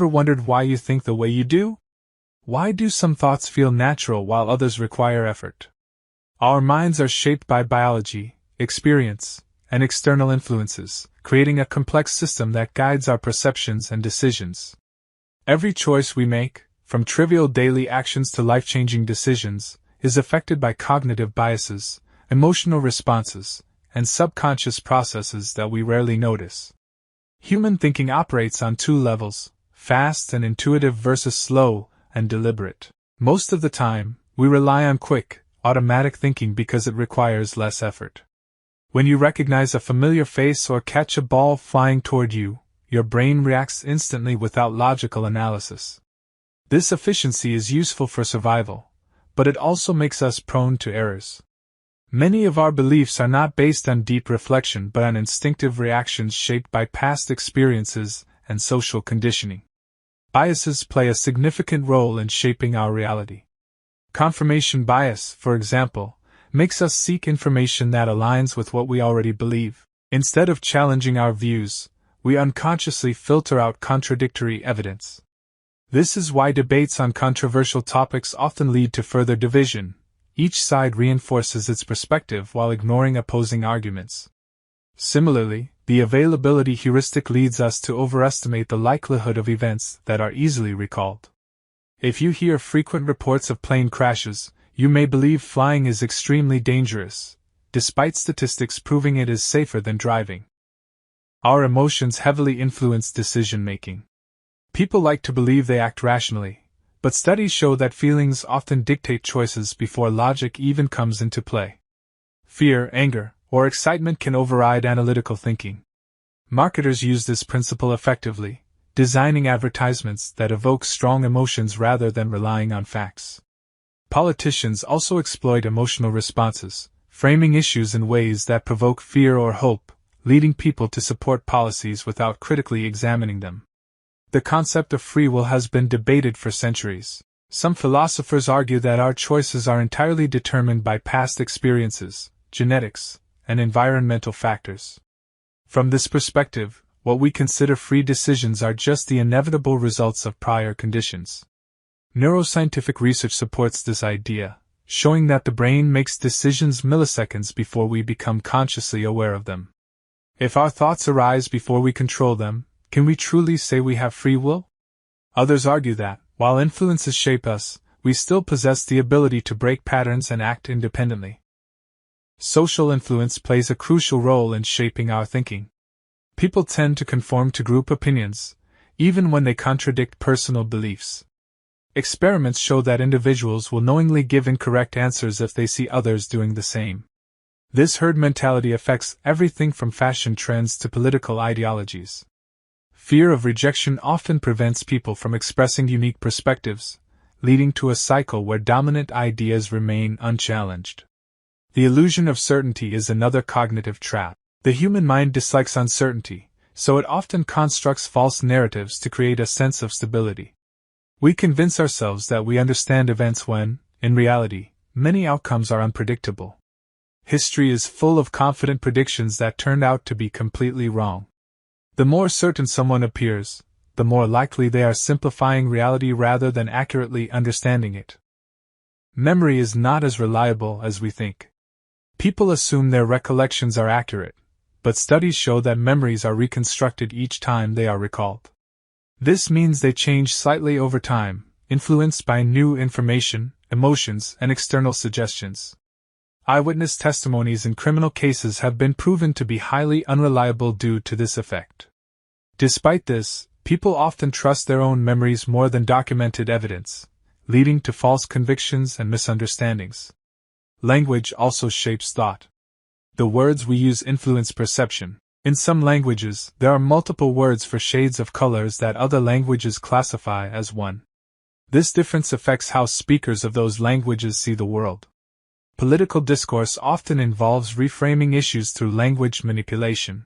Ever wondered why you think the way you do? Why do some thoughts feel natural while others require effort? Our minds are shaped by biology, experience, and external influences, creating a complex system that guides our perceptions and decisions. Every choice we make, from trivial daily actions to life-changing decisions, is affected by cognitive biases, emotional responses, and subconscious processes that we rarely notice. Human thinking operates on two levels, fast and intuitive versus slow and deliberate. Most of the time, we rely on quick, automatic thinking because it requires less effort. When you recognize a familiar face or catch a ball flying toward you, your brain reacts instantly without logical analysis. This efficiency is useful for survival, but it also makes us prone to errors. Many of our beliefs are not based on deep reflection but on instinctive reactions shaped by past experiences and social conditioning. Biases play a significant role in shaping our reality. Confirmation bias, for example, makes us seek information that aligns with what we already believe. Instead of challenging our views, we unconsciously filter out contradictory evidence. This is why debates on controversial topics often lead to further division. Each side reinforces its perspective while ignoring opposing arguments. Similarly, the availability heuristic leads us to overestimate the likelihood of events that are easily recalled. If you hear frequent reports of plane crashes, you may believe flying is extremely dangerous, despite statistics proving it is safer than driving. Our emotions heavily influence decision-making. People like to believe they act rationally, but studies show that feelings often dictate choices before logic even comes into play. Fear, anger, or excitement can override analytical thinking. Marketers use this principle effectively, designing advertisements that evoke strong emotions rather than relying on facts. Politicians also exploit emotional responses, framing issues in ways that provoke fear or hope, leading people to support policies without critically examining them. The concept of free will has been debated for centuries. Some philosophers argue that our choices are entirely determined by past experiences, genetics, and environmental factors. From this perspective, what we consider free decisions are just the inevitable results of prior conditions. Neuroscientific research supports this idea, showing that the brain makes decisions milliseconds before we become consciously aware of them. If our thoughts arise before we control them, can we truly say we have free will? Others argue that, while influences shape us, we still possess the ability to break patterns and act independently. Social influence plays a crucial role in shaping our thinking. People tend to conform to group opinions, even when they contradict personal beliefs. Experiments show that individuals will knowingly give incorrect answers if they see others doing the same. This herd mentality affects everything from fashion trends to political ideologies. Fear of rejection often prevents people from expressing unique perspectives, leading to a cycle where dominant ideas remain unchallenged. The illusion of certainty is another cognitive trap. The human mind dislikes uncertainty, so it often constructs false narratives to create a sense of stability. We convince ourselves that we understand events when, in reality, many outcomes are unpredictable. History is full of confident predictions that turned out to be completely wrong. The more certain someone appears, the more likely they are simplifying reality rather than accurately understanding it. Memory is not as reliable as we think. People assume their recollections are accurate, but studies show that memories are reconstructed each time they are recalled. This means they change slightly over time, influenced by new information, emotions, and external suggestions. Eyewitness testimonies in criminal cases have been proven to be highly unreliable due to this effect. Despite this, people often trust their own memories more than documented evidence, leading to false convictions and misunderstandings. Language also shapes thought. The words we use influence perception. In some languages, there are multiple words for shades of colors that other languages classify as one. This difference affects how speakers of those languages see the world. Political discourse often involves reframing issues through language manipulation.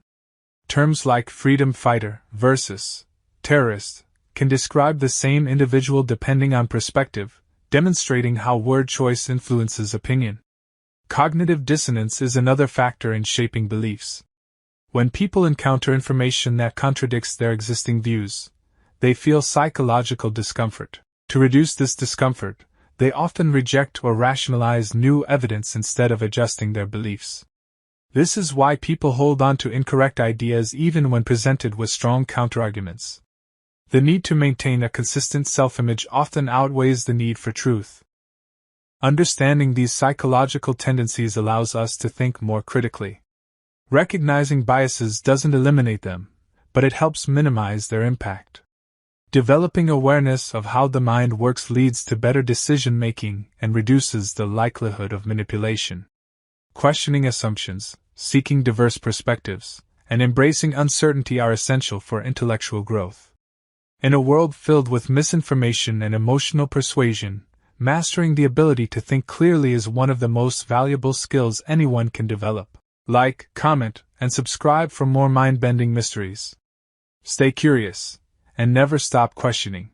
Terms like freedom fighter versus terrorist can describe the same individual depending on perspective, demonstrating how word choice influences opinion. Cognitive dissonance is another factor in shaping beliefs. When people encounter information that contradicts their existing views, they feel psychological discomfort. To reduce this discomfort, they often reject or rationalize new evidence instead of adjusting their beliefs. This is why people hold on to incorrect ideas even when presented with strong counterarguments. The need to maintain a consistent self-image often outweighs the need for truth. Understanding these psychological tendencies allows us to think more critically. Recognizing biases doesn't eliminate them, but it helps minimize their impact. Developing awareness of how the mind works leads to better decision-making and reduces the likelihood of manipulation. Questioning assumptions, seeking diverse perspectives, and embracing uncertainty are essential for intellectual growth. In a world filled with misinformation and emotional persuasion, mastering the ability to think clearly is one of the most valuable skills anyone can develop. Like, comment, and subscribe for more mind-bending mysteries. Stay curious, and never stop questioning.